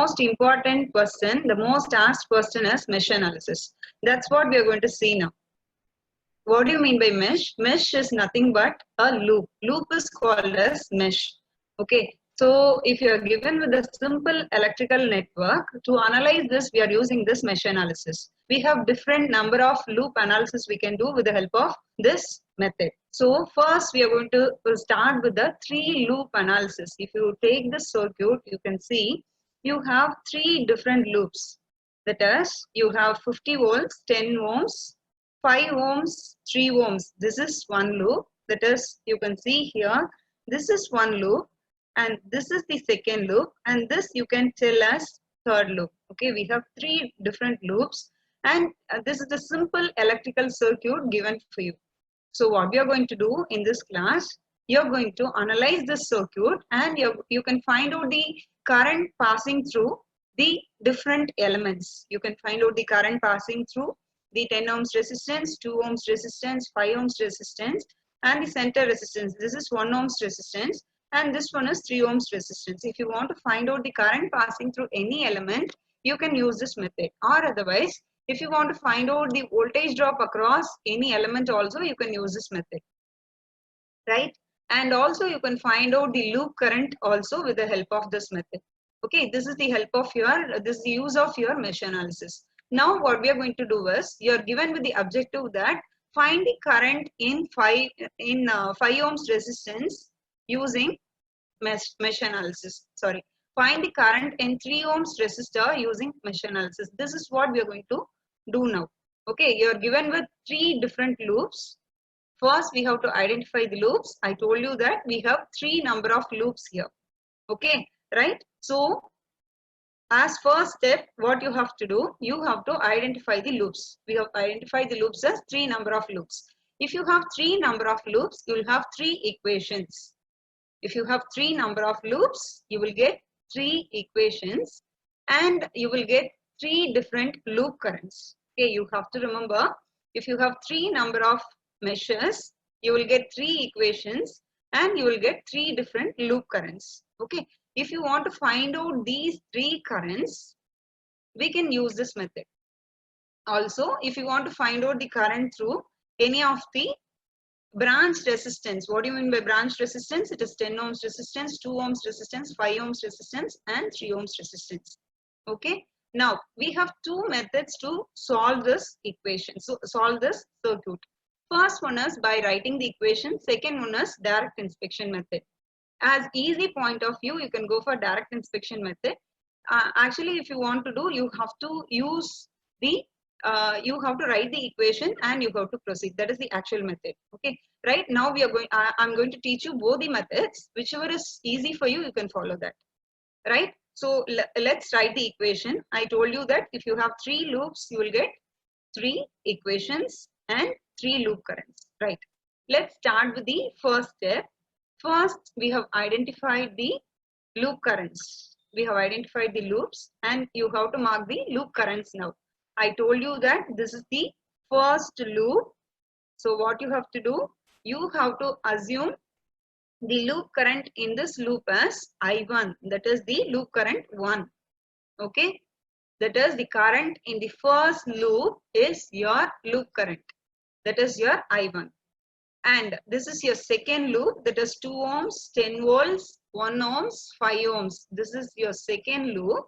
most important question, the most asked question is mesh analysis. That's what we are going to see now. What do you mean by mesh? Mesh is nothing but a loop. Loop is called as mesh. Okay. So if you are given with a simple electrical network, to analyze this, we are using this mesh analysis. We have different number of loop analysis we can do with the help of this method. So first we are going to start with the 3 loop analysis. If you take this circuit, you can see you have 3 different loops. That is, you have 50 volts, 10 ohms, 5 ohms, 3 ohms. This is one loop. That is, you can see here, this is one loop. And this is the second loop, and this you can tell as third loop. Okay, we have 3 different loops, and this is the simple electrical circuit given for you. So what we are going to do in this class, you are going to analyze this circuit, and you can find out the current passing through the different elements. You can find out the current passing through the 10 ohms resistance, 2 ohms resistance, 5 ohms resistance, and the center resistance. This is 1 ohms resistance. And this one is 3 ohms resistance. If you want to find out the current passing through any element, you can use this method. Or otherwise, if you want to find out the voltage drop across any element also, you can use this method. Right? And also you can find out the loop current also with the help of this method. Okay, this is the help of this is the use of your mesh analysis. Now what we are going to do is, you are given with the objective that find the current in 5 ohms resistance using mesh analysis. Sorry, find the current in 3 ohms resistor using mesh analysis. This is what we are going to do now. Okay, you are given with 3 different loops. First, we have to identify the loops. I told you that we have 3 number of loops here. Okay, right? So, as first step, what you have to do, you have to identify the loops. We have identified the loops as 3 number of loops. If you have 3 number of loops, you will have 3 equations. If you have 3 number of loops, you will get 3 equations, and you will get 3 different loop currents. Okay, you have to remember, if you have 3 number of meshes, you will get 3 equations, and you will get 3 different loop currents. Okay, if you want to find out these 3 currents, we can use this method. Also, if you want to find out the current through any of the branch resistance. What do you mean by branch resistance? It is 10 ohms resistance, 2 ohms resistance, 5 ohms resistance, and 3 ohms resistance. Okay. Now we have 2 methods to solve this equation. So solve this circuit. First one is by writing the equation. Second one is direct inspection method. As easy point of view, you can go for direct inspection method. Actually, if you want to do, you have to use the you have to write the equation and you have to proceed. That is the actual method. Okay, right now we are going, I'm going to teach you both the methods. Whichever is easy for you, you can follow that. Right? So let's write the equation. I told you that if you have 3 loops, you will get 3 equations and 3 loop currents. Right? Let's start with the first step. First, we have identified the loop currents. We have identified the loops, and you have to mark the loop currents now. I told you that this is the first loop. So what you have to do, you have to assume the loop current in this loop as I1. That is the loop current 1. Okay. That is the current in the first loop is your loop current. That is your I1. And this is your second loop. That is 2 ohms, 10 volts, 1 ohms, 5 ohms. This is your second loop.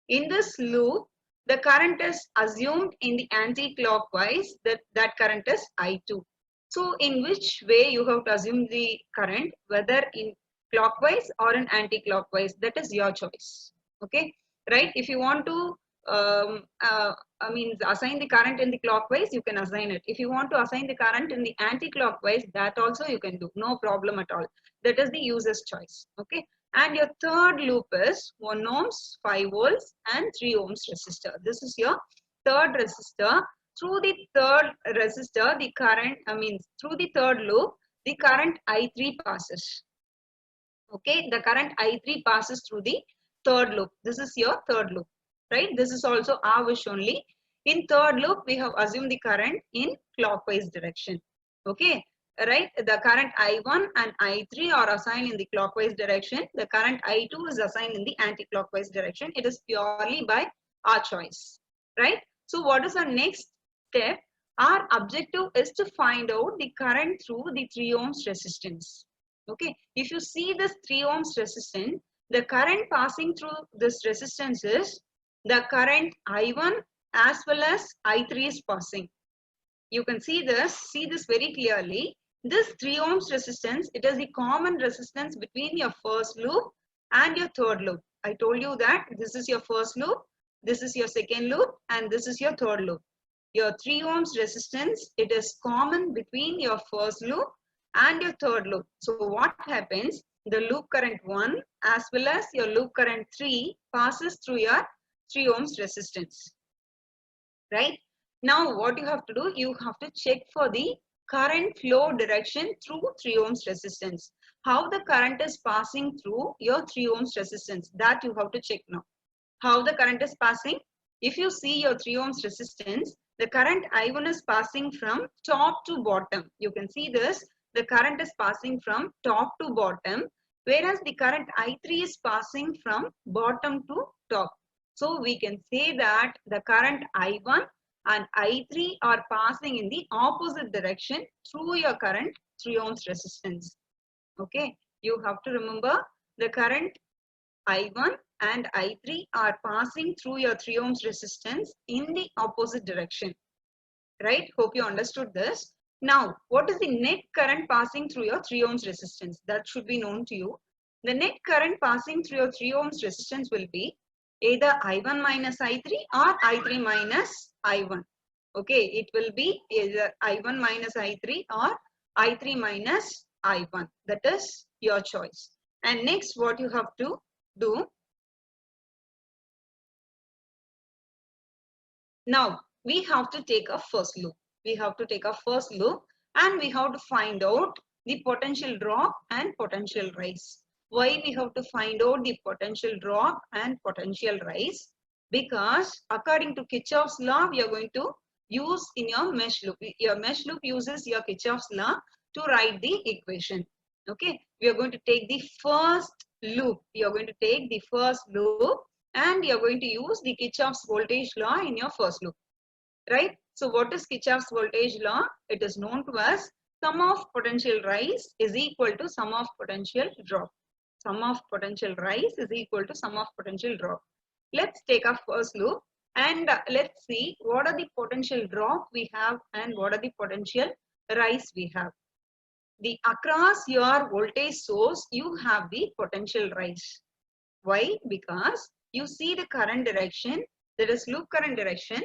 In this loop, the current is assumed in the anti-clockwise, that current is I2. So in which way you have to assume the current, whether in clockwise or in anti-clockwise, that is your choice. Okay, right? If you want to assign the current in the clockwise, you can assign it. If you want to assign the current in the anti-clockwise, that also you can do, no problem at all. That is the user's choice. Okay. And your third loop is 1 ohms, 5 volts, and 3 ohms resistor. This is your third resistor. Through the third resistor, the current, through the third loop, the current I3 passes. Okay, the current I3 passes through the third loop. This is your third loop, right? This is also our wish only. In third loop, we have assumed the current in clockwise direction. Okay, right? The current I1 and I3 are assigned in the clockwise direction. The current I2 is assigned in the anti-clockwise direction. It is purely by our choice, right? So what is our next step? Our objective is to find out the current through the 3 ohms resistance. Okay, if you see this 3 ohms resistance, the current passing through this resistance is the current I1 as well as I3 is passing. You can see this very clearly. This 3 ohms resistance, it is the common resistance between your first loop and your third loop. I told you that this is your first loop, this is your second loop, and this is your third loop. Your 3 ohms resistance, it is common between your first loop and your third loop. So what happens? The loop current 1 as well as your loop current 3 passes through your 3 ohms resistance, right? Now what you have to do, you have to check for the current flow direction through 3 ohms resistance. How the current is passing through your 3 ohms resistance, that you have to check now. How the current is passing? If you see your 3 ohms resistance, the current I1 is passing from top to bottom. You can see this, the current is passing from top to bottom, whereas the current I3 is passing from bottom to top. So we can say that the current I1 and I3 are passing in the opposite direction through your current 3 ohms resistance. Okay, you have to remember the current I1 and I3 are passing through your 3 ohms resistance in the opposite direction, right? Hope you understood this. Now, what is the net current passing through your 3 ohms resistance? That should be known to you. The net current passing through your 3 ohms resistance will be either I1 minus I3 or I3 minus I1. Okay, it will be either I1 minus I3 or I3 minus I1. That is your choice. And next, what you have to do. Now, we have to take a first loop. We have to take a first loop and we have to find out the potential drop and potential rise. Why we have to find out the potential drop and potential rise? Because according to Kirchhoff's law, we are going to use in your mesh loop. Your mesh loop uses your Kirchhoff's law to write the equation. Okay, we are going to take the first loop. You are going to take the first loop and you are going to use the Kirchhoff's voltage law in your first loop, right? So what is Kirchhoff's voltage law? It is known to us sum of potential rise is equal to sum of potential drop. Sum of potential rise is equal to sum of potential drop. Let's take our first loop and let's see what are the potential drop we have and what are the potential rise we have. The across your voltage source, you have the potential rise. Why? Because you see the current direction, that is loop current direction.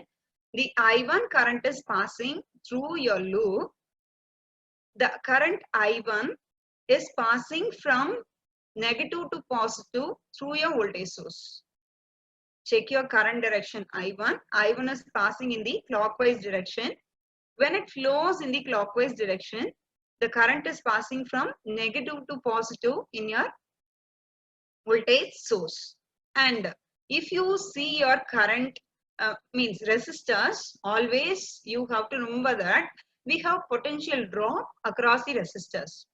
The I1 current is passing through your loop. The current I1 is passing from negative to positive through your voltage source. Check your current direction I1. I1 is passing in the clockwise direction. When it flows in the clockwise direction, the current is passing from negative to positive in your voltage source. And if you see your current means resistors, always you have to remember that we have potential drop across the resistors.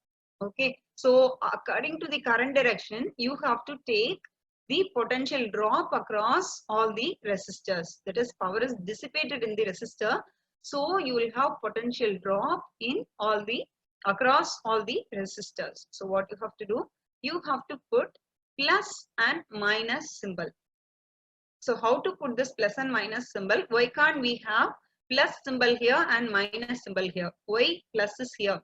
Okay, so according to the current direction, you have to take the potential drop across all the resistors. That is, power is dissipated in the resistor, so you will have potential drop in all the across all the resistors. So what you have to do, you have to put plus and minus symbol. So how to put this plus and minus symbol? Why can't we have plus symbol here and minus symbol here? Why plus is here?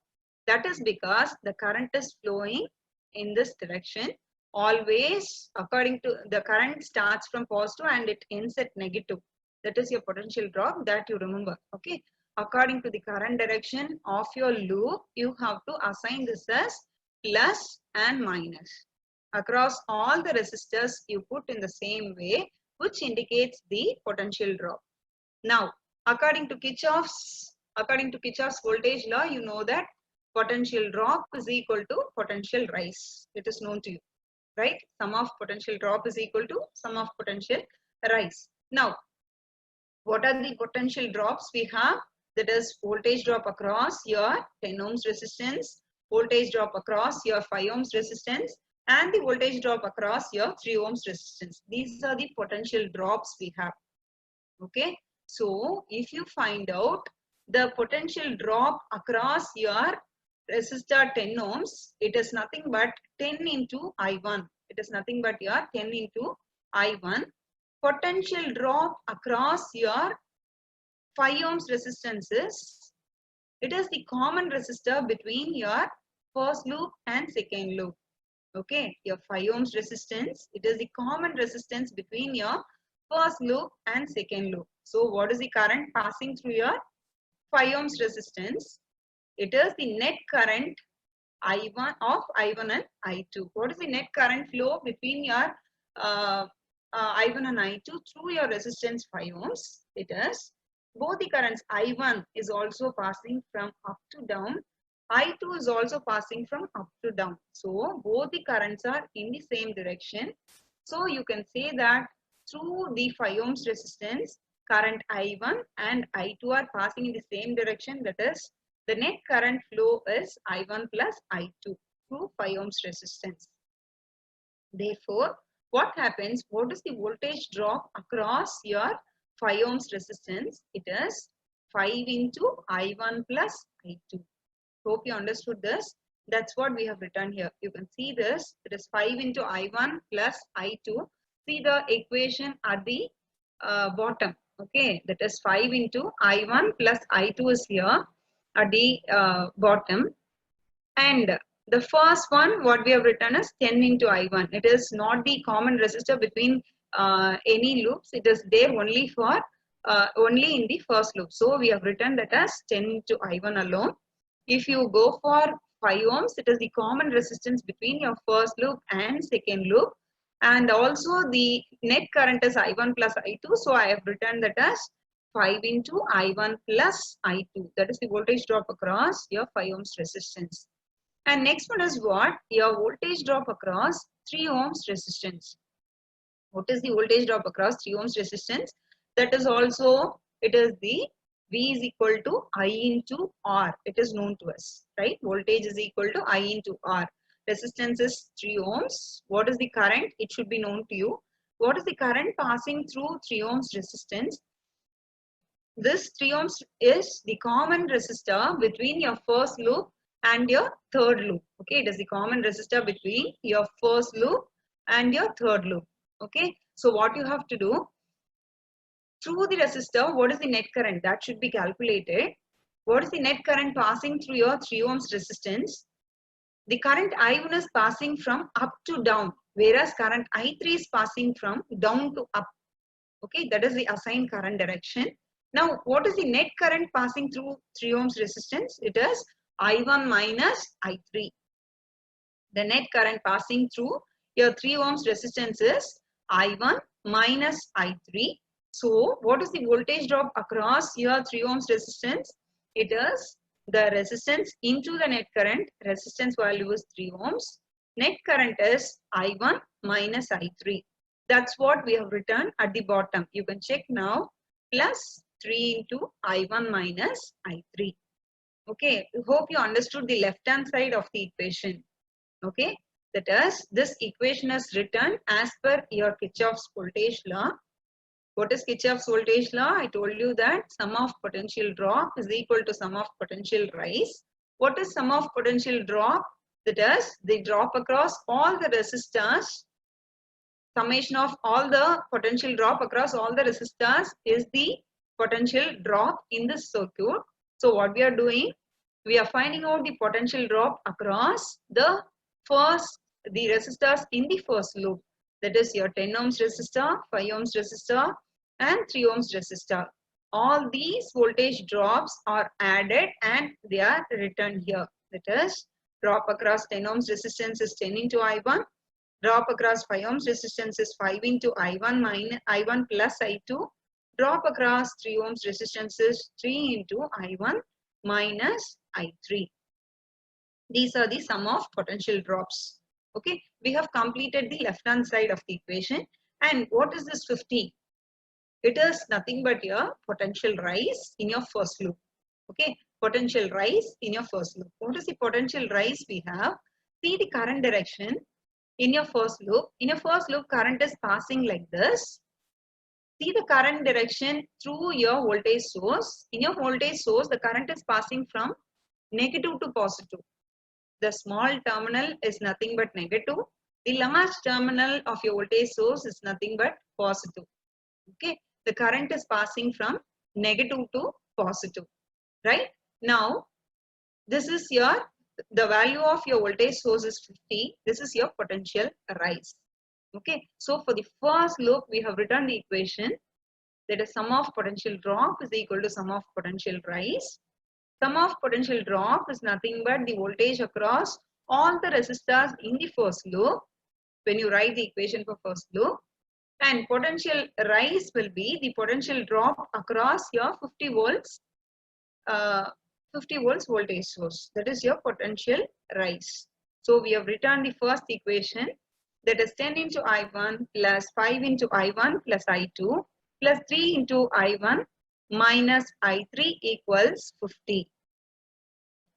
That is because the current is flowing in this direction. Always according to the current starts from positive and it ends at negative. That is your potential drop, that you remember. Okay. According to the current direction of your loop, you have to assign this as plus and minus. Across all the resistors, you put in the same way, which indicates the potential drop. Now, according to Kirchhoff's voltage law, you know that potential drop is equal to potential rise. It is known to you, right? Sum of potential drop is equal to sum of potential rise. Now, what are the potential drops we have? that is voltage drop across your 10 ohms resistance, voltage drop across your 5 ohms resistance, and the voltage drop across your 3 ohms resistance. These are the potential drops we have. Okay, so if you find out the potential drop across your resistor 10 ohms, it is nothing but 10 into I1. It is nothing but your 10 into I1. Potential drop across your 5 ohms resistance is, it is the common resistor between your first loop and second loop. Okay, your 5 ohms resistance, it is the common resistance between your first loop and second loop. So what is the current passing through your 5 ohms resistance? It is the net current I1 of I1 and I2. What is the net current flow between your I1 and I2 through your resistance 5 ohms? It is both the currents. I1 is also passing from up to down. I2 is also passing from up to down. So both the currents are in the same direction. So you can say that through the 5 ohms resistance, current I1 and I2 are passing in the same direction. That is, the net current flow is I1 plus I2 through 5 ohms resistance. Therefore, what happens? What is the voltage drop across your 5 ohms resistance? It is 5 into I1 plus I2. Hope you understood this. That's what we have written here. You can see this. It is 5 into I1 plus I2. See the equation at the bottom. Okay, that is 5 into I1 plus I2 is here at the bottom. And the first one, what we have written is 10 into I1. It is not the common resistor between any loops. It is there only for only in the first loop. So we have written that as 10 into I1 alone. If you go for 5 ohms, it is the common resistance between your first loop and second loop. And also the net current is I1 plus I2. So I have written that as 5 into I1 plus I2. That is the voltage drop across your 5 ohms resistance. And next one is what? Your voltage drop across 3 ohms resistance. What is the voltage drop across 3 ohms resistance? That is also, it is the V is equal to I into R. It is known to us, right? Voltage is equal to I into R. Resistance is 3 ohms. What is the current? It should be known to you. What is the current passing through 3 ohms resistance? This 3 ohms is the common resistor between your first loop and your third loop. Okay, it is the common resistor between your first loop and your third loop. Okay, so what you have to do, through the resistor, what is the net current? That should be calculated. What is the net current passing through your 3 ohms resistance? The current I1 is passing from up to down, whereas current I3 is passing from down to up. Okay, that is the assigned current direction. Now, what is the net current passing through 3 ohms resistance? It is I1 minus I3. The net current passing through your 3 ohms resistance is I1 minus I3. So, what is the voltage drop across your 3 ohms resistance? It is the resistance into the net current. Resistance value is 3 ohms. Net current is I1 minus I3. That's what we have written at the bottom. You can check now. Plus 3 into I1 minus I3. Okay, I hope you understood the left hand side of the equation. Okay, that is, this equation is written as per your Kirchhoff's voltage law. What is Kirchhoff's voltage law? I told you that sum of potential drop is equal to sum of potential rise. What is sum of potential drop? That is, the drop across all the resistors. Summation of all the potential drop across all the resistors is the potential drop in this circuit. So what we are doing, we are finding out the potential drop across the resistors in the first loop. That is your 10 ohms resistor, 5 ohms resistor and 3 ohms resistor. All these voltage drops are added and they are written here. That is, drop across 10 ohms resistance is 10 into I1. Drop across 5 ohms resistance is 5 into I1 minus I1 plus I2. Drop across 3 ohms resistance is 3 into I1 minus I3. These are the sum of potential drops. Okay, we have completed the left hand side of the equation. And what is this 50? It is nothing but your potential rise in your first loop. Okay, potential rise in your first loop. What is the potential rise we have? See the current direction in your first loop. In your first loop, current is passing like this. See the current direction through your voltage source. In your voltage source, the current is passing from negative to positive. The small terminal is nothing but negative. The large terminal of your voltage source is nothing but positive. Okay, the current is passing from negative to positive. Right now, this is the value of your voltage source is 50. This is your potential rise. Okay, so for the first loop, we have written the equation that is sum of potential drop is equal to sum of potential rise. Sum of potential drop is nothing but the voltage across all the resistors in the first loop when you write the equation for first loop, and potential rise will be the potential drop across your 50 volts 50 volts voltage source. That is your potential rise. So we have written the first equation, that is 10 into I1 plus 5 into I1 plus I2 plus 3 into I1 minus I3 equals 50.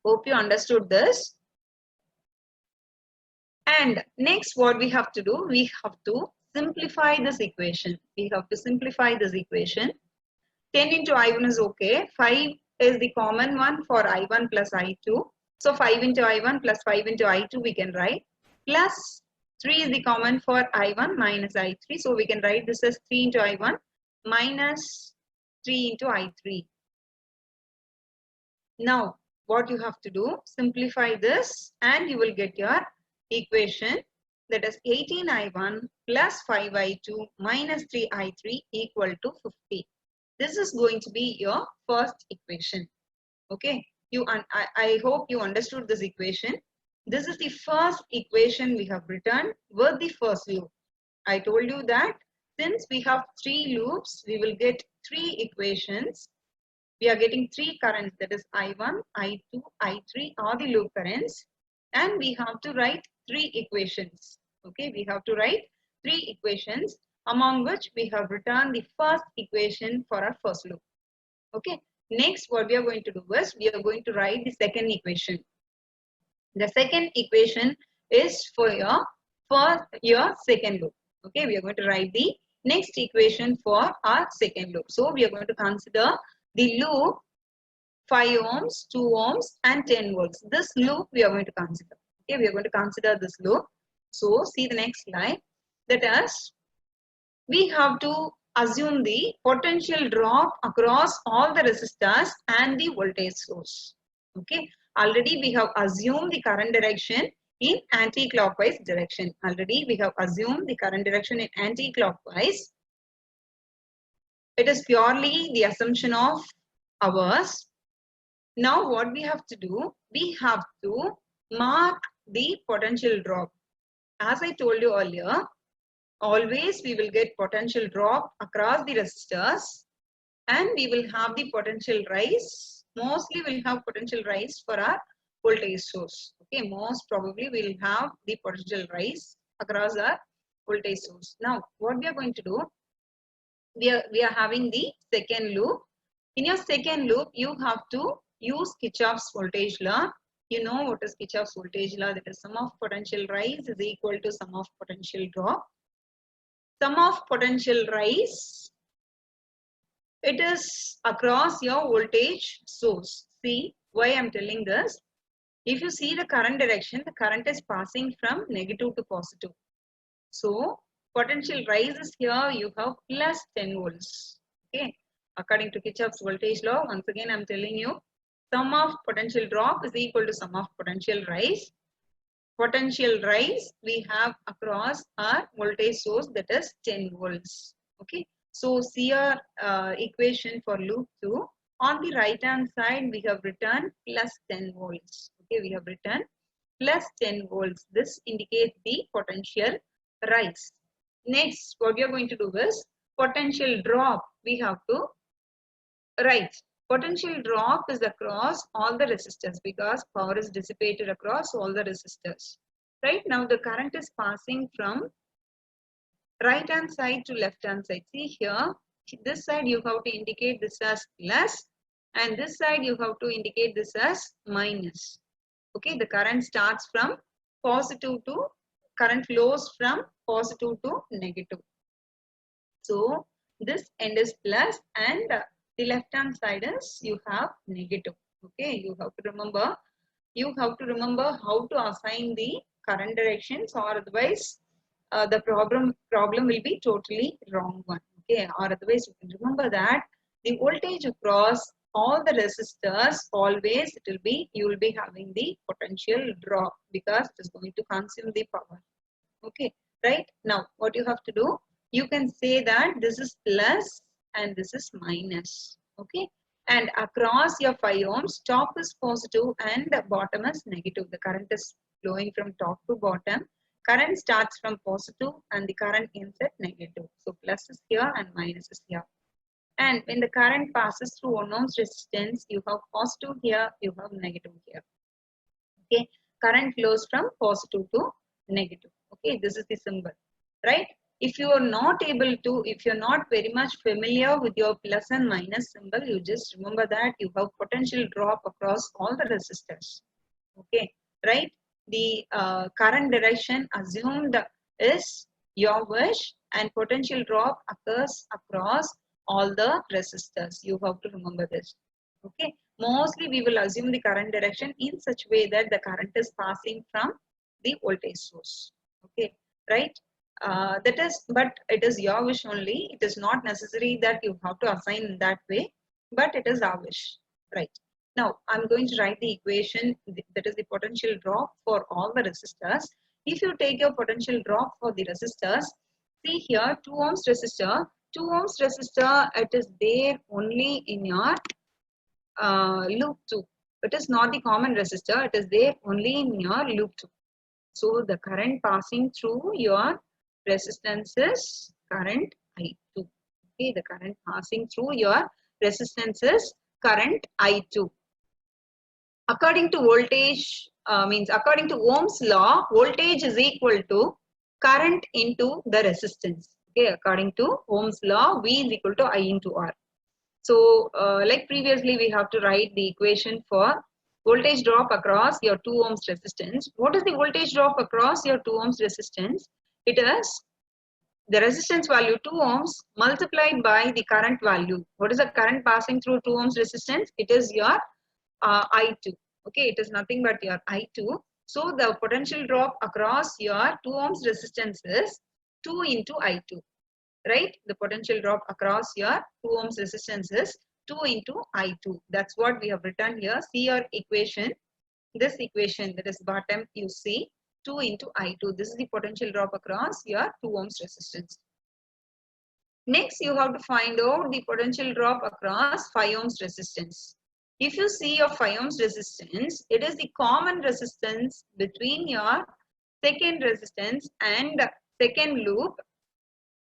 Hope you understood this. And next what we have to do, we have to simplify this equation. We have to simplify this equation. 10 into I1 is okay. 5 is the common one for I1 plus I2. So 5 into I1 plus 5 into I2 we can write. Plus 3 is the common for I1 minus I3. So we can write this as 3 into I1 minus 3 into I3. Now what you have to do, simplify this and you will get your equation, that is 18I1 plus 5I2 minus 3I3 equal to 50. This is going to be your first equation. Okay, I hope you understood this equation. This is the first equation we have written with the first loop. I told you that since we have 3 loops, we will get 3 equations. We are getting 3 currents, that is I1, I2, I3 are the loop currents, and we have to write 3 equations. Okay, we have to write 3 equations, among which we have written the first equation for our first loop. Okay, next what we are going to do is we are going to write the second equation. The second equation is for your second loop. Okay, we are going to write the next equation for our second loop. So we are going to consider the loop 5 ohms, 2 ohms and 10 volts. This loop we are going to consider. Okay, we are going to consider this loop. So see the next slide. That is, we have to assume the potential drop across all the resistors and the voltage source. Okay, already we have assumed the current direction in anti-clockwise direction. Already we have assumed the current direction in anti-clockwise. It is purely the assumption of ours. Now what we have to do, we have to mark the potential drop. As I told you earlier, always we will get potential drop across the resistors and we will have the potential rise. Mostly we will have potential rise for our voltage source. Okay, most probably we will have the potential rise across our voltage source. Now what we are going to do, we are having the second loop. In your second loop, you have to use Kirchhoff's voltage law. You know what is Kirchhoff's voltage law? That is sum of potential rise is equal to sum of potential drop. Sum of potential rise, it is across your voltage source. See why I am telling this. If you see the current direction, the current is passing from negative to positive. So potential rise is here, you have plus 10 volts. Okay, according to Kirchhoff's voltage law, once again I am telling you, sum of potential drop is equal to sum of potential rise. Potential rise we have across our voltage source, that is 10 volts. Okay, so see our equation for loop 2. On the right hand side we have written plus 10 volts. Okay, we have written plus 10 volts. This indicates the potential rise. Next what we are going to do is potential drop. We have to write potential drop is across all the resistors because power is dissipated across all the resistors. Right now the current is passing from right hand side to left hand side. See here, this side you have to indicate this as plus and this side you have to indicate this as minus. Okay, the current starts from positive to, current flows from positive to negative. So this end is plus and the left hand side is you have negative. Okay, you have to remember how to assign the current directions, or otherwise the problem will be totally wrong one. Okay, or otherwise you can remember that the voltage across all the resistors, always it will be, you will be having the potential drop because it is going to consume the power. Okay, right? Now what you have to do, you can say that this is plus and this is minus. Okay, and across your 5 ohms, top is positive and the bottom is negative. The current is flowing from top to bottom. Current starts from positive and the current ends at negative. So plus is here and minus is here. And when the current passes through 1 ohms resistance, you have positive here, you have negative here. Okay, current flows from positive to negative. Okay, this is the symbol, right? If you are not able to, if you're not very much familiar with your plus and minus symbol, you just remember that you have potential drop across all the resistors. Okay, right? The current direction assumed is your wish, and potential drop occurs across all the resistors. You have to remember this. Okay, mostly we will assume the current direction in such way that the current is passing from the voltage source. Okay, right? That is, but it is your wish only. It is not necessary that you have to assign in that way, but it is our wish, right? Now I'm going to write the equation, that is the potential drop for all the resistors. If you take your potential drop for the resistors, see here 2 ohms resistor, 2 ohms resistor, it is there only in your loop 2. It is not the common resistor, it is there only in your loop 2. So the current passing through your resistance is current I2. Okay, the current passing through your resistance is current I2. According to voltage, according to Ohm's law, voltage is equal to current into the resistance. Okay, according to Ohm's law, V is equal to I into R. So, like previously, we have to write the equation for voltage drop across your 2 ohms resistance. What is the voltage drop across your 2 ohms resistance? It is the resistance value 2 ohms multiplied by the current value. What is the current passing through 2 ohms resistance? It is your I2. Okay, it is nothing but your I2. So, the potential drop across your 2 ohms resistance is 2 into I2. Right? The potential drop across your 2 ohms resistance is 2 into I2. That's what we have written here. See your equation. This equation, that is bottom, you see 2 into I2. This is the potential drop across your 2 ohms resistance. Next, you have to find out the potential drop across 5 ohms resistance. If you see your 5 ohms resistance, it is the common resistance between your second resistance and second loop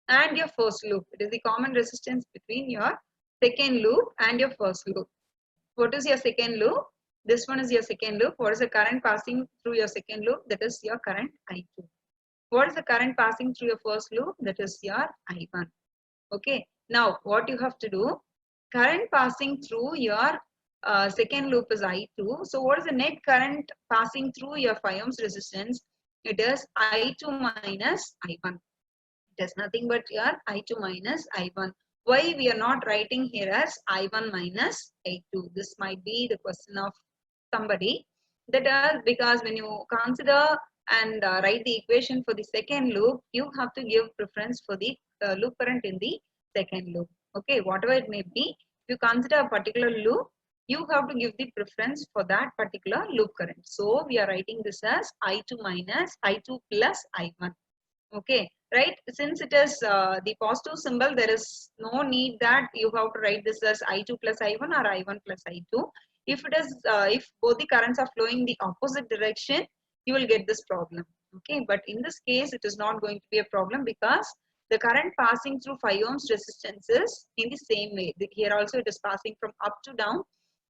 and your first loop. It is the common resistance between your second loop and your first loop. What is your second loop? This one is your second loop. What is the current passing through your second loop? That is your current I2. What is the current passing through your first loop? That is your I1. Okay. Now what you have to do? Current passing through your second loop is I2. So what is the net current passing through your 5 ohms resistance? It is I2 minus I1. It is nothing but your I2 minus I1. Why we are not writing here as I1 minus I2? This might be the question of somebody. That is because when you consider and write the equation for the second loop, you have to give preference for the loop current in the second loop. Okay, whatever it may be, if you consider a particular loop, you have to give the preference for that particular loop current. So we are writing this as I2 minus I2 plus I1. Okay, right? Since it is the positive symbol, there is no need that you have to write this as I2 plus I1 or I1 plus I2. If it is, if both the currents are flowing the opposite direction, you will get this problem. Okay, but in this case, it is not going to be a problem because the current passing through 5 ohms resistance is in the same way. Here also it is passing from up to down.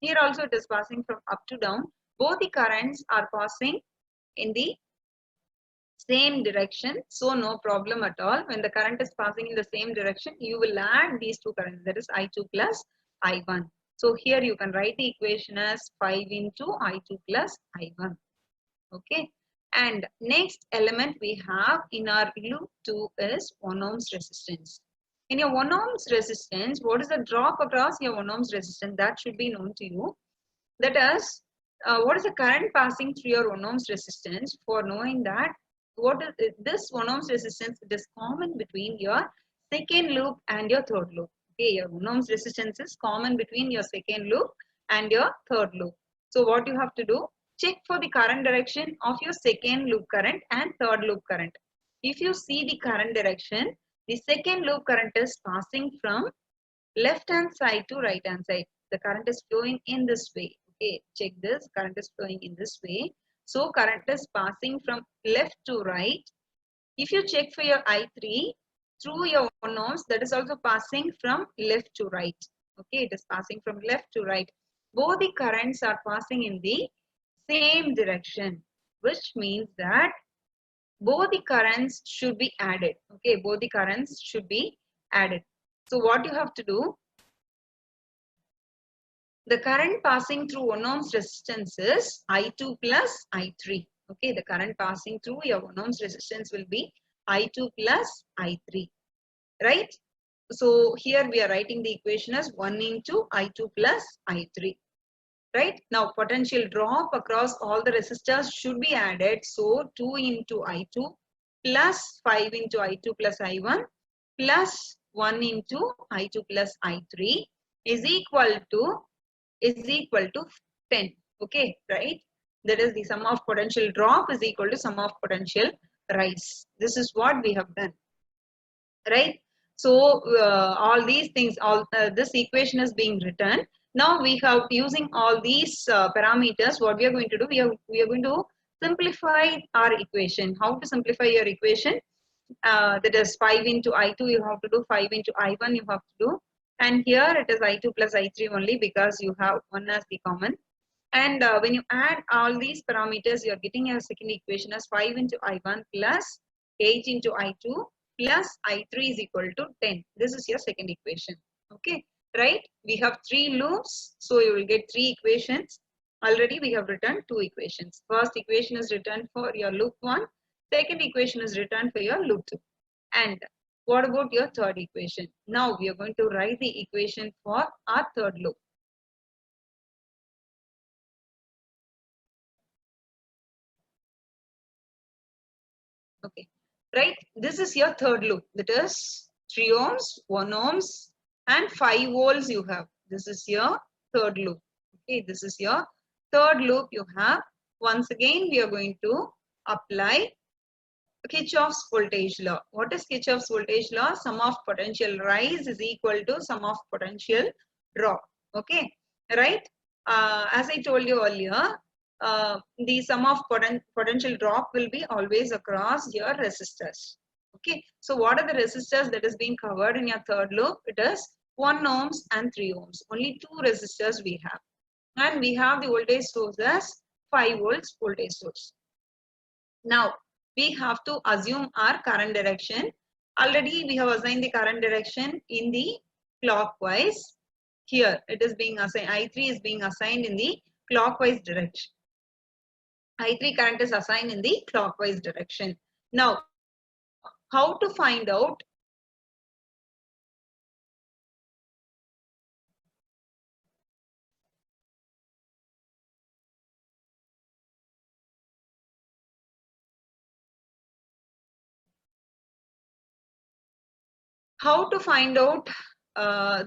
Here also it is passing from up to down. Both the currents are passing in the same direction, so no problem at all. When the current is passing in the same direction, you will add these two currents, that is I2 plus I1. So here you can write the equation as 5 into I2 plus I1. Okay. And next element we have in our loop 2 is 1 ohms resistance. In your 1 ohms resistance, what is the drop across your 1 ohms resistance? That should be known to you. That is, what is the current passing through your 1 ohms resistance? For knowing that, what is this 1 ohms resistance? It is common between your second loop and your third loop. Okay, your 1 ohms resistance is common between your second loop and your third loop. So what you have to do? Check for the current direction of your second loop current and third loop current. If you see the current direction, the second loop current is passing from left hand side to right hand side. The current is flowing in this way. Okay, check this. Current is flowing in this way. So current is passing from left to right. If you check for your I3 through your 1 ohms, that is also passing from left to right. Okay, it is passing from left to right. Both the currents are passing in the same direction, which means that both the currents should be added. Okay, both the currents should be added. So what you have to do? The current passing through 1 ohms resistance is I2 plus I3. Okay, the current passing through your 1 ohms resistance will be I2 plus I3. Right? So here we are writing the equation as 1 into I2 plus I3. Right? Now potential drop across all the resistors should be added. So 2 into I2 plus 5 into I2 plus I1 plus 1 into I2 plus I3 is equal to 10. Okay, right? That is the sum of potential drop is equal to sum of potential rise. This is what we have done, right? So all these things, this equation is being written. Now we have using all these parameters. What we are going to do? We are going to simplify our equation. How to simplify your equation? That is 5 into I2. You have to do 5 into I1. You have to do. And here it is I2 plus I3 only because you have 1 as the common. And when you add all these parameters, you are getting your second equation as 5 into I1 plus 8 into I2 plus I3 is equal to 10. This is your second equation. Okay, right? We have 3 loops. So you will get 3 equations. Already we have written 2 equations. First equation is written for your loop 1. Second equation is written for your loop 2. And what about your third equation? Now we are going to write the equation for our third loop. Okay, right? This is your third loop. That is 3 ohms, 1 ohms and 5 volts you have. This is your third loop. Okay, this is your third loop you have. Once again, we are going to apply Kirchhoff's voltage law. What is Kirchhoff's voltage law? Sum of potential rise is equal to sum of potential drop. Okay, right? As I told you earlier, the sum of potential drop will be always across your resistors. Okay, so what are the resistors that is being covered in your third loop? It is 1 ohms and 3 ohms. Only 2 resistors we have. And we have the voltage source as 5 volts voltage source. Now, we have to assume our current direction. Already we have assigned the current direction in the clockwise. Here it is being assigned, I3 is being assigned in the clockwise direction. I3 current is assigned in the clockwise direction. Now, how to find out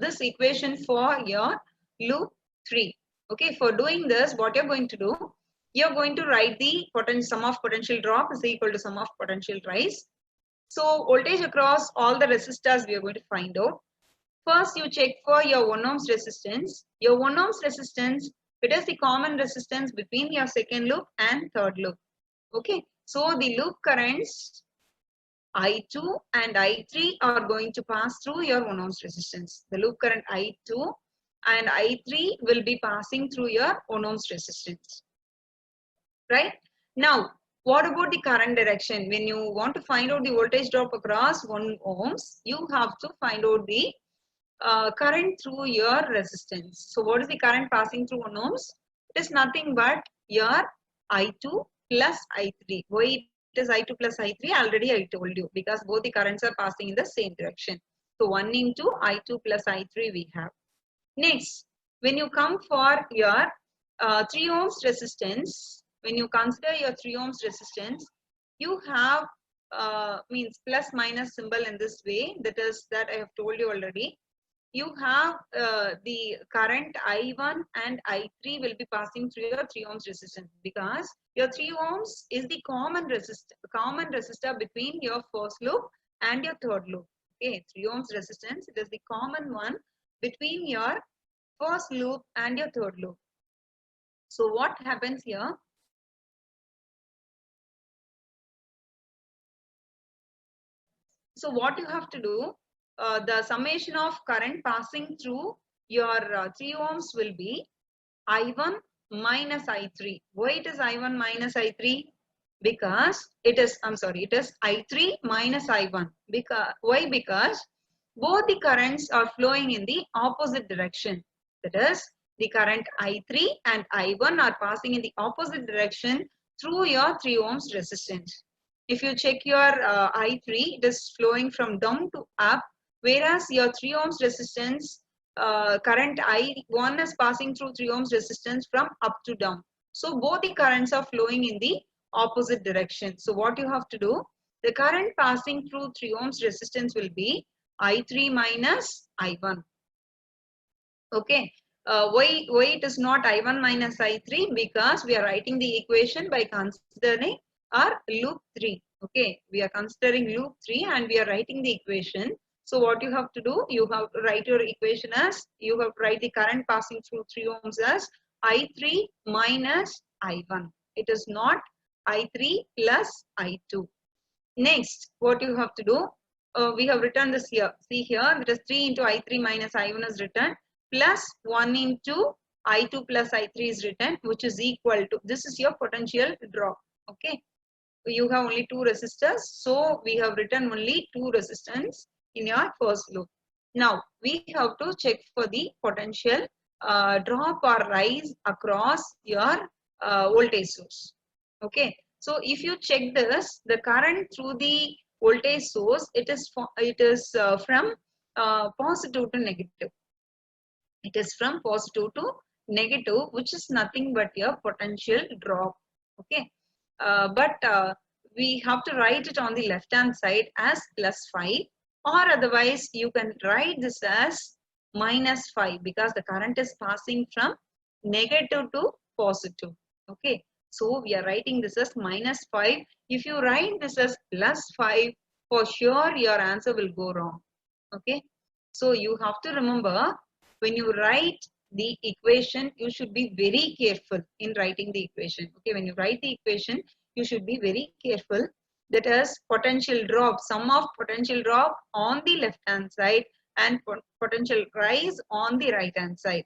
this equation for your loop 3. Okay, for doing this, what you're going to do, you're going to write the sum of potential drop is equal to sum of potential rise. So voltage across all the resistors we are going to find out. First, you check for your 1 ohms resistance. Your 1 ohms resistance, it is the common resistance between your second loop and third loop. Okay, so the loop currents I2 and I3 are going to pass through your 1 ohms resistance. The loop current I2 and I3 will be passing through your 1 ohms resistance. Right? Now, what about the current direction? When you want to find out the voltage drop across 1 ohms, you have to find out the current through your resistance. So what is the current passing through 1 ohms? It is nothing but your I2 plus I3. Why it is I2 plus I3? Already I told you, because both the currents are passing in the same direction. So 1 into I2 plus I3 we have. Next, when you come for your 3 ohms resistance, when you consider your 3 ohms resistance, you have means plus minus symbol in this way. That I have told you already. You have the current I1 and I3 will be passing through your 3 ohms resistance, because your 3 ohms is the common resistor between your first loop and your third loop. Okay, 3 ohms resistance, it is the common one between your first loop and your third loop. So what happens here? So what you have to do, the summation of current passing through your 3 ohms will be I1 minus I3. Why it is I1 minus I3? Because it is I3 minus I1. Why? Because both the currents are flowing in the opposite direction. That is, the current I3 and I1 are passing in the opposite direction through your 3 ohms resistance. If you check your I3, it is flowing from down to up, whereas your 3 ohms resistance current I1 is passing through 3 ohms resistance from up to down. So both the currents are flowing in the opposite direction. So what you have to do, the current passing through 3 ohms resistance will be I3 minus I1. Okay. Why it is not I1 minus I3? Because we are writing the equation by considering our loop 3. Okay. We are considering loop 3 and we are writing the equation. So what you have to do, you have to write your equation as, you have to write the current passing through 3 ohms as I3 minus I1. It is not I3 plus I2. Next, what you have to do, we have written this here. See here, it is 3 into I3 minus I1 is written, plus 1 into I2 plus I3 is written, which is equal to, this is your potential drop. Okay. You have only 2 resistors, so we have written only 2 resistance in your first loop. Now, we have to check for the potential drop or rise across your voltage source. Okay. So if you check this, the current through the voltage source, it is from positive to negative. It is from positive to negative, which is nothing but your potential drop. Okay. But we have to write it on the left hand side as plus 5, or otherwise you can write this as minus 5, because the current is passing from negative to positive. Okay. So we are writing this as minus 5. If you write this as plus 5, for sure your answer will go wrong. Okay. So you have to remember, when you write the equation, you should be very careful in writing the equation. Okay. When you write the equation, you should be very careful. That is potential drop, sum of potential drop on the left hand side and potential rise on the right hand side.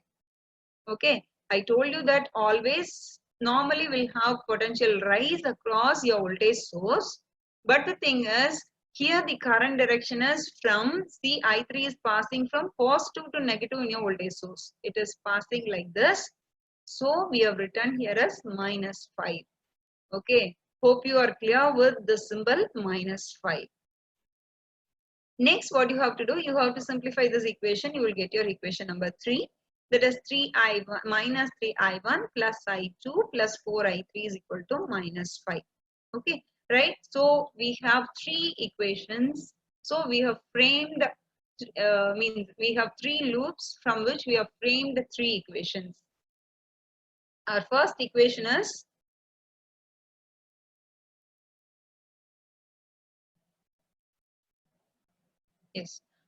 Okay. I told you that always normally will have potential rise across your voltage source. But the thing is, here the current direction is from, see, I3 is passing from positive to negative in your voltage source. It is passing like this. So we have written here as minus 5. Okay. Hope you are clear with the symbol minus 5. Next, what you have to do, you have to simplify this equation. You will get your equation number 3. That is 3I1 minus 3I1 plus I2 plus 4I3 is equal to minus 5. Okay, right? So we have 3 equations. So we have framed, we have 3 loops from which we have framed 3 equations. Our first equation is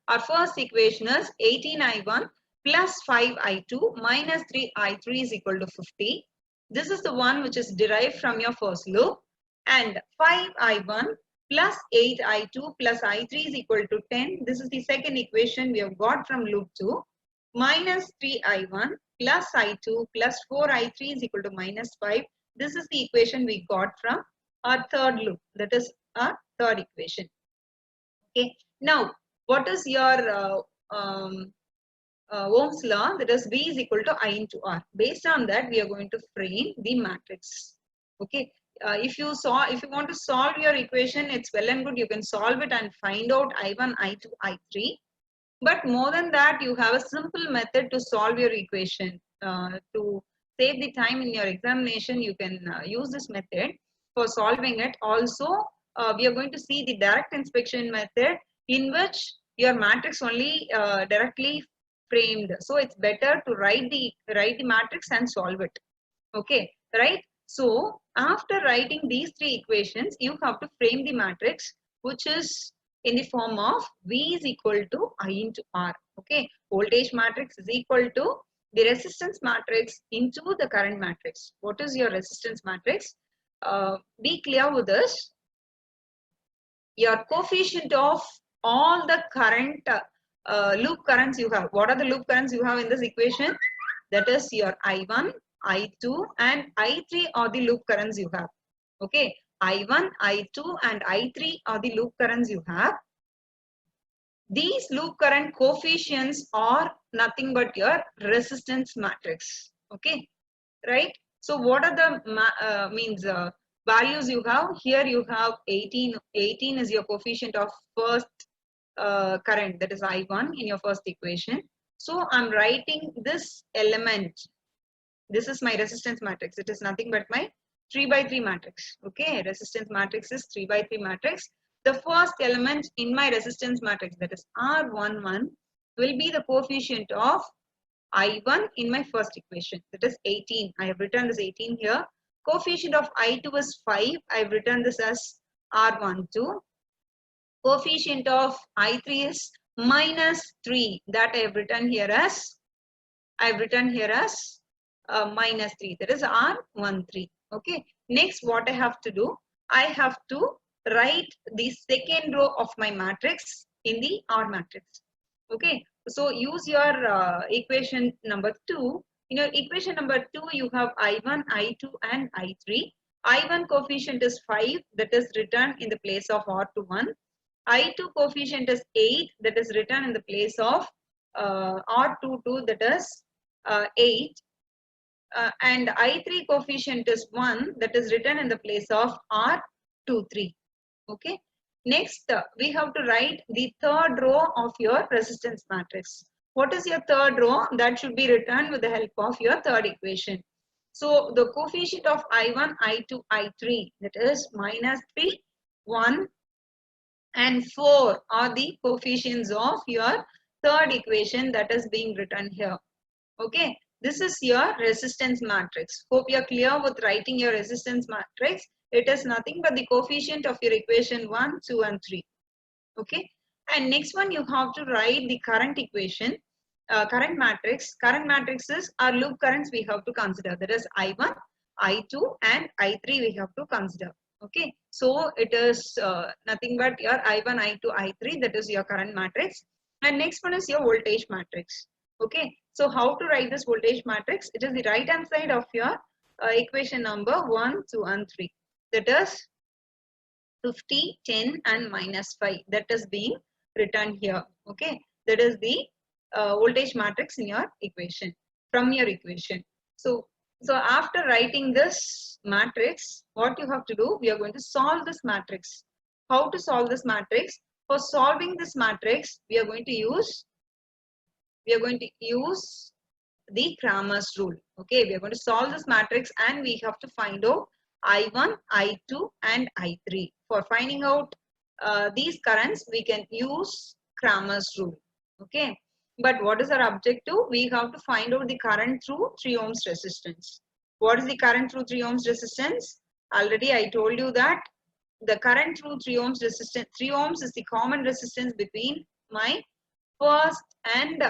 our first equation is 18I1 plus 5I2 minus 3I3 is equal to 50. This is the one which is derived from your first loop. And 5I1 plus 8I2 plus I3 is equal to 10. This is the second equation we have got from loop 2. Minus 3I1 plus I2 plus 4I3 is equal to minus 5. This is the equation we got from our third loop. That is our third equation. Okay. Now, what is your Ohm's law, that is V is equal to I into R. Based on that, we are going to frame the matrix. Okay. If you want to solve your equation, it's well and good. You can solve it and find out I1, I2, I3. But more than that, you have a simple method to solve your equation. To save the time in your examination, you can use this method for solving it. Also, we are going to see the direct inspection method, in which your matrix only directly framed. So it's better to write the matrix and solve it. Okay, right? So after writing these three equations, you have to frame the matrix, which is in the form of V is equal to I into R. Okay, voltage matrix is equal to the resistance matrix into the current matrix. What is your resistance matrix? Be clear with this. Your coefficient of all the current loop currents you have. What are the loop currents you have in this equation? That is your I1, I2 and I3 are the loop currents you have. Okay, I1, I2 and I3 are the loop currents you have. These loop current coefficients are nothing but your resistance matrix. Okay, right? So what are the values you have? Here you have 18. 18 is your coefficient of first current, that is I1 in your first equation. So I'm writing this element. This is my resistance matrix. It is nothing but my 3 by 3 matrix. Okay, resistance matrix is 3 by 3 matrix. The first element in my resistance matrix, that is R11, will be the coefficient of I1 in my first equation. That is 18. I have written this 18 here. Coefficient of I2 is 5. I have written this as R12. Coefficient of I3 is minus 3. That I have written here as minus 3. That is R13. Okay. Next, what I have to do? I have to write the second row of my matrix in the R matrix. Okay. So use your equation number 2. In your equation number 2, you have I1, I2 and I3. I1 coefficient is 5. That is written in the place of R21. I2 coefficient is 8. That is written in the place of R22. That is 8. And I3 coefficient is 1, that is written in the place of R23. Okay. Next, we have to write the third row of your resistance matrix. What is your third row? That should be written with the help of your third equation. So the coefficient of I1, I2, I3, that is minus 3, 1 and 4 are the coefficients of your third equation that is being written here. Okay. This is your resistance matrix. Hope you are clear with writing your resistance matrix. It is nothing but the coefficient of your equation 1, 2 and 3. Okay. And next one, you have to write the current equation, current matrix. Current matrices are loop currents we have to consider. That is I1, I2 and I3 we have to consider. Okay. So it is nothing but your I1, I2, I3, that is your current matrix. And next one is your voltage matrix. Okay. So how to write this voltage matrix? It is the right hand side of your equation number 1, 2 and 3. That is 50, 10 and minus 5. That is being written here. Okay. That is the voltage matrix in your equation, from your equation. So after writing this matrix, what you have to do? We are going to solve this matrix. How to solve this matrix? For solving this matrix, we are going to use the Cramer's rule. Okay, we are going to solve this matrix and we have to find out I1, I2 and I3. For finding out these currents, we can use Cramer's rule. Okay, but what is our objective? We have to find out the current through 3 ohms resistance. What is the current through 3 ohms resistance? Already I told you that the current through 3 ohms resistance, 3 ohms is the common resistance between my first and,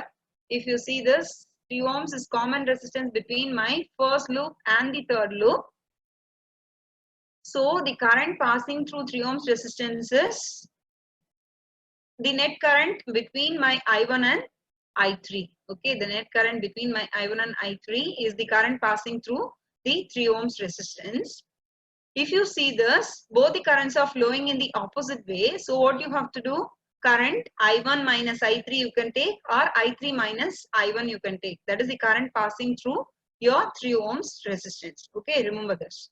if you see this, 3 ohms is common resistance between my first loop and the third loop. So the current passing through 3 ohms resistance is the net current between my I1 and I3. Okay, the net current between my I1 and I3 is the current passing through the 3 ohms resistance. If you see this, both the currents are flowing in the opposite way. So what you have to do? current I1 minus I3 you can take, or I3 minus I1 you can take. That is the current passing through your 3 ohms resistance. Okay, remember this.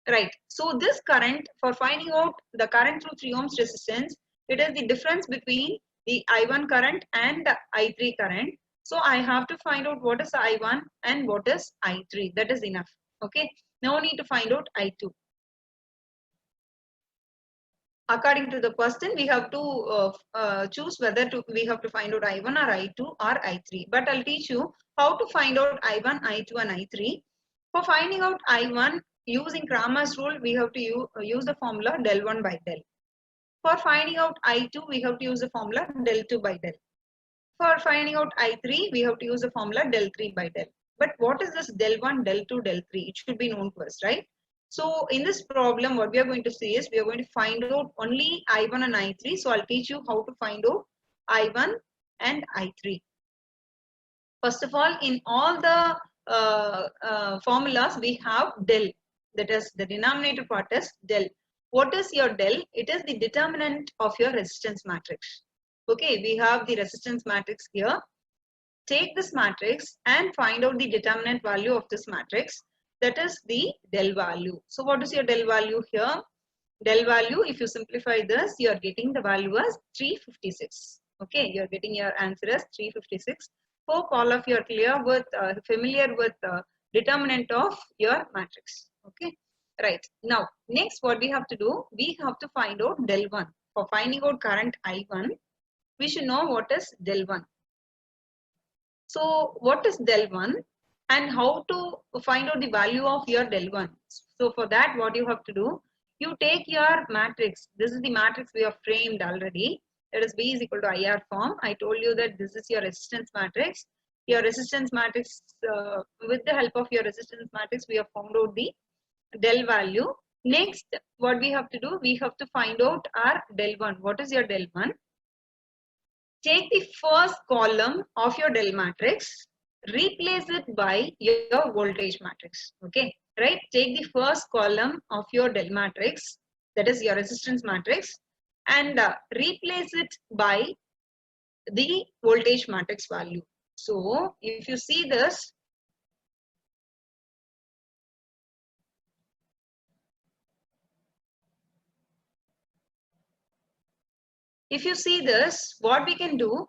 Right. So this current, for finding out the current through 3 ohms resistance, it is the difference between the I1 current and the I3 current. So I have to find out what is I1 and what is I3. That is enough. Okay. No need to find out I2. According to the question, we have to choose whether we have to find out I1 or I2 or I3. But I'll teach you how to find out I1, I2 and I3. For finding out I1, using Cramer's rule, we have to use the formula del 1 by del. For finding out I2, we have to use the formula del 2 by del. For finding out I3, we have to use the formula del 3 by del. But what is this del 1, del 2, del 3? It should be known to us, right? So in this problem, what we are going to see is we are going to find out only I1 and I3. So I'll teach you how to find out I1 and I3. First of all, in all the formulas, we have del. That is, the denominator part is del. What is your del? It is the determinant of your resistance matrix. Okay, we have the resistance matrix here. Take this matrix and find out the determinant value of this matrix. That is the del value. So what is your del value here? Del value, if you simplify this, you are getting the value as 356. Okay, you are getting your answer as 356. Hope all of you are clear with, familiar with determinant of your matrix. Okay, right. Now, next what we have to do, we have to find out del 1. For finding out current I1, we should know what is del 1. So what is del 1 and how to find out the value of your del 1? So for that, what you have to do, you take your matrix. This is the matrix we have framed already. That is B is equal to IR form. I told you that this is your resistance matrix. Your resistance matrix, with the help of your resistance matrix, we have found out the del value. Next, what we have to do, we have to find out our del 1. What is your del 1? Take the first column of your del matrix, replace it by your voltage matrix. Okay, right? Take the first column of your del matrix, that is your resistance matrix, and replace it by the voltage matrix value. So if you see this, what we can do,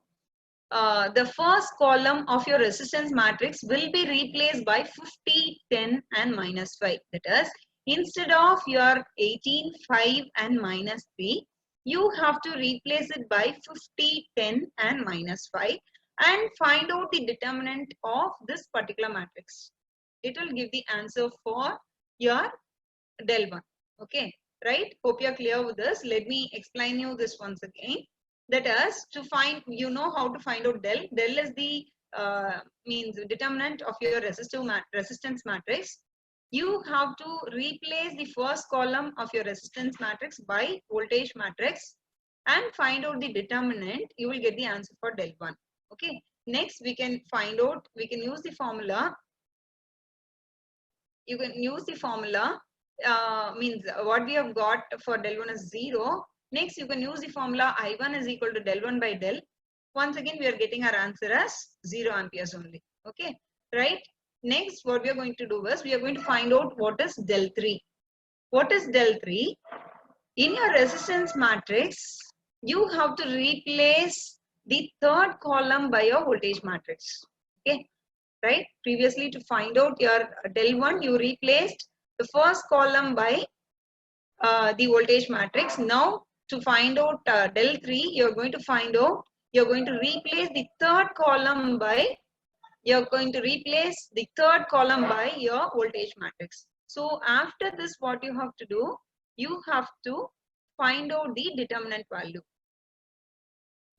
the first column of your resistance matrix will be replaced by 50, 10 and minus 5. That is, instead of your 18, 5 and minus 3, you have to replace it by 50, 10 and minus 5 and find out the determinant of this particular matrix. It will give the answer for your del 1. Okay, right? Hope you are clear with this. Let me explain you this once again. That is, to find, you know how to find out del. Del is the means determinant of your resistance matrix. You have to replace the first column of your resistance matrix by voltage matrix and find out the determinant. You will get the answer for del 1. Okay. Next, we can find out, we can use the formula. You can use the formula, means what we have got for del 1 is 0. Next, you can use the formula I1 is equal to del 1 by del. Once again, we are getting our answer as 0 amperes only. Okay, right? Next, what we are going to do is, we are going to find out what is del 3. What is del 3? In your resistance matrix, you have to replace the third column by your voltage matrix. Okay, right? Previously, to find out your del 1, you replaced the first column by the voltage matrix. Now, to find out del 3, you're going to find out, you're going to replace the third column by, your voltage matrix. So after this, what you have to do, you have to find out the determinant value,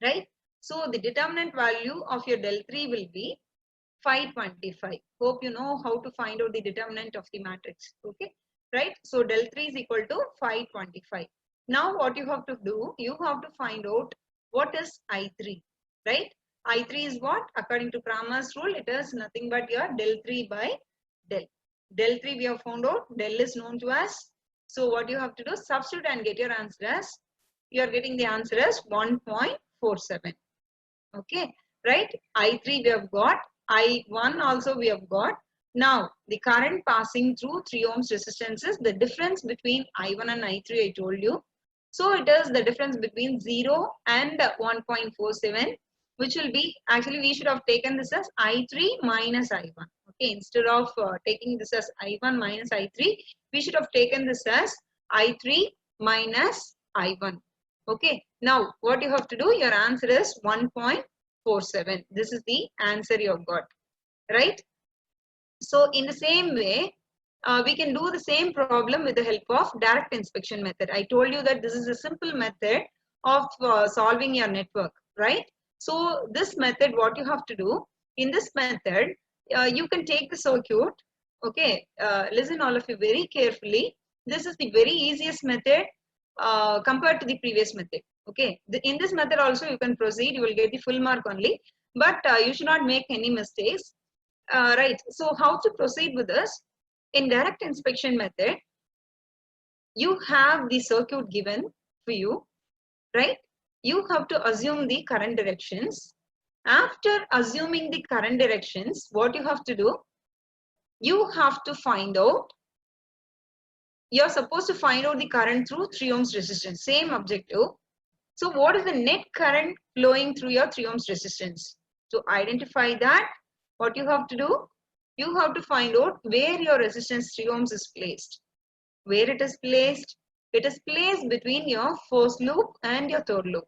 right? So the determinant value of your del 3 will be 525. Hope you know how to find out the determinant of the matrix. Okay, right? So del 3 is equal to 525. Now what you have to do, you have to find out what is I3, right? I3 is what? According to Cramer's rule, it is nothing but your del 3 by del. Del 3 we have found out, del is known to us. So what you have to do, substitute and get your answer as You are getting the answer as 1.47. Okay, right? I3 we have got, I1 also we have got. Now the current passing through 3 ohms resistance is the difference between I1 and I3 I told you. So it is the difference between 0 and 1.47, which will be, actually we should have taken this as I3 minus I1. Okay, instead of taking this as I1 minus I3, we should have taken this as I3 minus I1. Okay, now what you have to do, your answer is 1.47. This is the answer you have got, right? So in the same way, we can do the same problem with the help of direct inspection method. I told you that this is a simple method of solving your network, right? So this method, what you have to do, in this method, you can take the circuit, okay, listen all of you very carefully. This is the very easiest method compared to the previous method. Okay, in this method also you can proceed, you will get the full mark only, but you should not make any mistakes. Right, so how to proceed with this? In direct inspection method, you have the circuit given for you, right? You have to assume the current directions. After assuming the current directions, what you have to do? You have to find out, you're supposed to find out the current through 3 ohms resistance, same objective. So what is the net current flowing through your 3 ohms resistance? To identify that, what you have to do? You have to find out where your resistance 3 ohms is placed. Where it is placed? It is placed between your first loop and your third loop.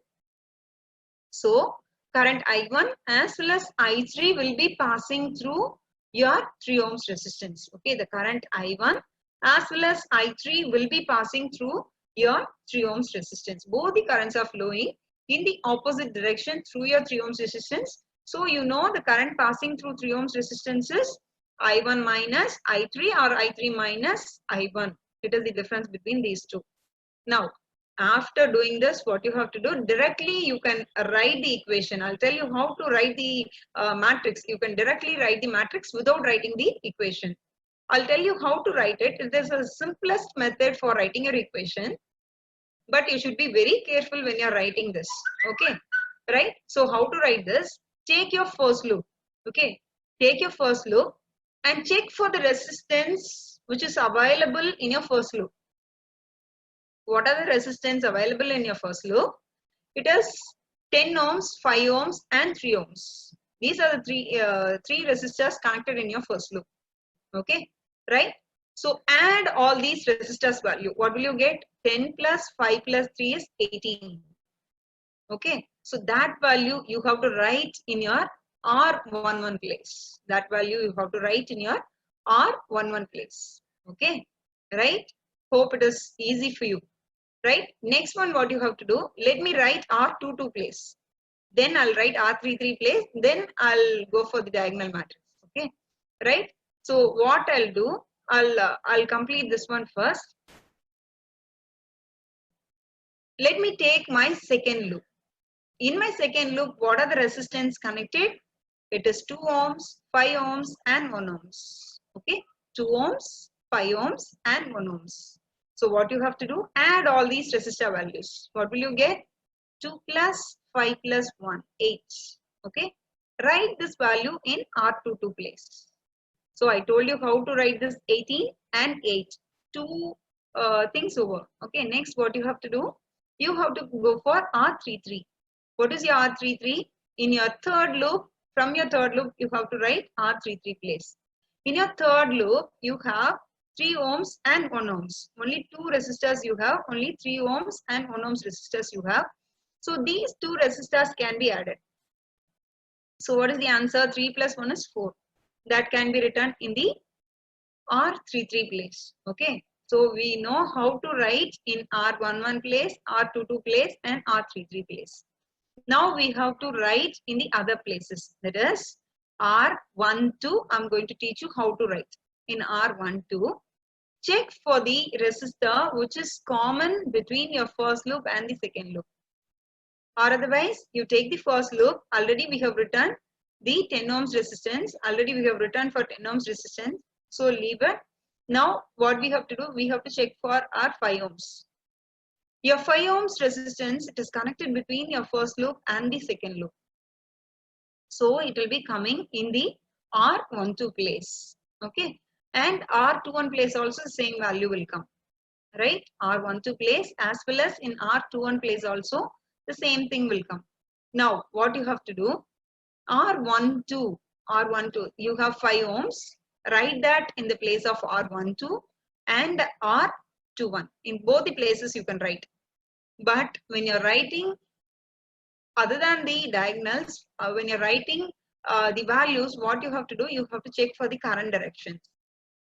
So current I1 as well as I3 will be passing through your 3 ohms resistance. Okay, the current I1 as well as I3 will be passing through your 3 ohms resistance. Both the currents are flowing in the opposite direction through your 3 ohms resistance. So you know the current passing through 3 ohms resistance is I1 minus I3 or I3 minus I1. It is the difference between these two. Now, after doing this, what you have to do, directly you can write the equation. I'll tell you how to write the matrix. You can directly write the matrix without writing the equation. I'll tell you how to write it. It is the simplest method for writing your equation, but you should be very careful when you're writing this. Okay, right? So how to write this? Take your first loop. Okay, take your first loop and check for the resistance which is available in your first loop. What are the resistance available in your first loop? It is 10 ohms, 5 ohms and 3 ohms. These are the three resistors connected in your first loop. Okay, right? So add all these resistors value. What will you get? 10 plus 5 plus 3 is 18. Okay, so that value you have to write in your R11 place. That value you have to write in your R11 place. Okay, right? Hope it is easy for you. Right? Next one, what you have to do, let me write R22 place. Then I'll write R33 place. Then I'll go for the diagonal matrix. Okay? Right? So what I'll do, I'll complete this one first. Let me take my second loop. In my second loop, what are the resistance connected? It is 2 ohms, 5 ohms and 1 ohms. Okay? 2 ohms, 5 ohms and 1 ohms. So what you have to do, add all these resistor values. What will you get? 2 plus 5 plus 1, 8. Okay. Write this value in R22 place. So I told you how to write this 18 and 8. Two things over. Okay. Next, what you have to do? You have to go for R33. What is your R33? In your third loop, from your third loop, you have to write R33 place. In your third loop, you have 3 ohms and 1 ohms. Only 2 resistors you have, only 3 ohms and 1 ohms resistors you have. So these 2 resistors can be added. So what is the answer? 3 plus 1 is 4. That can be written in the R33 place. Okay. So we know how to write in R11 place, R22 place and R33 place. Now we have to write in the other places. That is R12. I'm going to teach you how to write. In R12, check for the resistor which is common between your first loop and the second loop. Or otherwise, you take the first loop. Already we have written the 10 ohms resistance. Already we have written for 10 ohms resistance. So leave it. Now what we have to do, we have to check for our 5 ohms. Your 5 ohms resistance, it is connected between your first loop and the second loop. So it will be coming in the R12 place. Okay. And R21 place also same value will come. Right? R12 place as well as in R21 place also the same thing will come. Now what you have to do, R12, you have 5 ohms, write that in the place of R12 and R21. In both the places you can write. But when you're writing, other than the diagonals, when you're writing the values, what you have to do, you have to check for the current directions.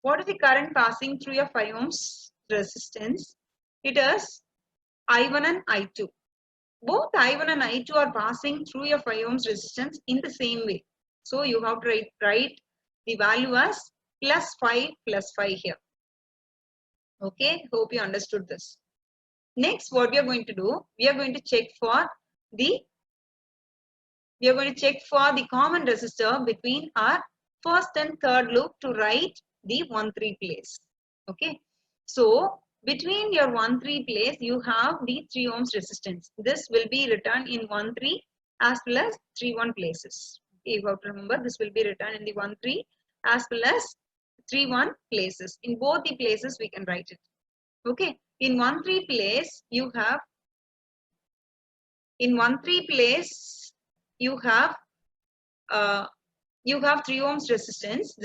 What is the current passing through your 5 ohms resistance? It is I1 and I2. Both I1 and I2 are passing through your 5 ohms resistance in the same way. So you have to write the value as +5 here. Okay, hope you understood this. Next, what we are going to do, we are going to check for the common resistor between our first and third loop to write the 1-3 place. Okay, so between your 1-3 place, you have the 3 ohms resistance. This will be written in 1-3 as well as 3-1 places. Okay, you have to remember this will be written in the 1-3 as well as 3-1 places. In both the places, we can write it. Okay, in 1-3 place, you have 3 ohms resistance.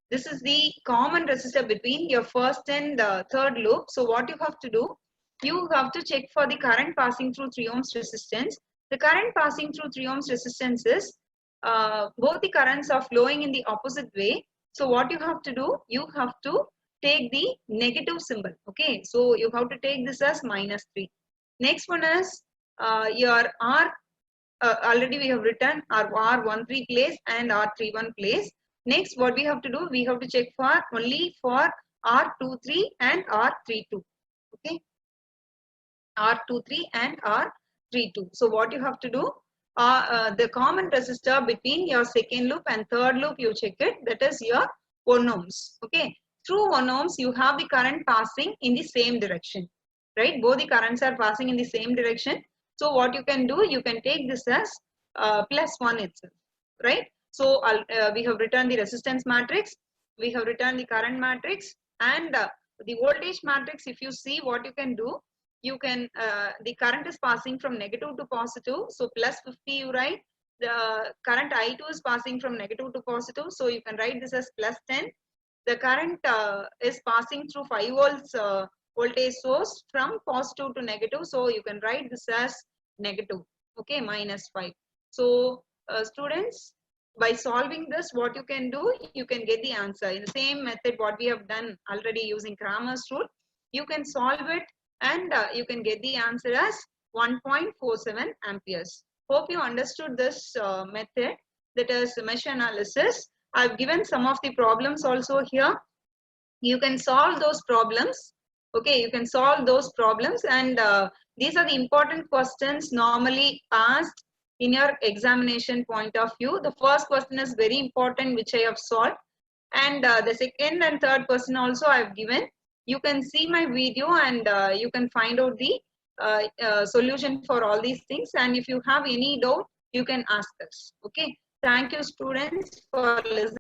This is the common resistor between your first and third loop. So what you have to do, you have to check for the current passing through 3 ohms resistance. The current passing through 3 ohms resistance is both the currents are flowing in the opposite way. So what you have to do, you have to take the negative symbol. Okay, so you have to take this as -3. Next one is your R. Already we have written our R13 place and R31 place. Next, what we have to do, we have to check for only for R23 and R32. Okay, R23 and R32. So what you have to do, the common resistor between your second loop and third loop, you check it. That is your 1 ohms. Okay, through 1 ohms, you have the current passing in the same direction. Right, both the currents are passing in the same direction. So what you can do, you can take this as +1 itself, right? So we have written the resistance matrix, we have written the current matrix, and the voltage matrix. If you see what you can do, you can the current is passing from negative to positive, so +50 you write. The current I2 is passing from negative to positive, so you can write this as +10. The current is passing through 5 volts voltage source from positive to negative, so you can write this as negative. Okay, -5. So students, by solving this, what you can do, you can get the answer in the same method what we have done already using Cramer's rule. You can solve it and you can get the answer as 1.47 amperes. Hope you understood this method, that is mesh analysis. I've given some of the problems also here. You can solve those problems. Okay, you can solve those problems, and these are the important questions normally asked in your examination point of view. The first question is very important, which I have solved, and the second and third question also I have given. You can see my video and you can find out the solution for all these things, and if you have any doubt, you can ask us. Okay, thank you students for listening.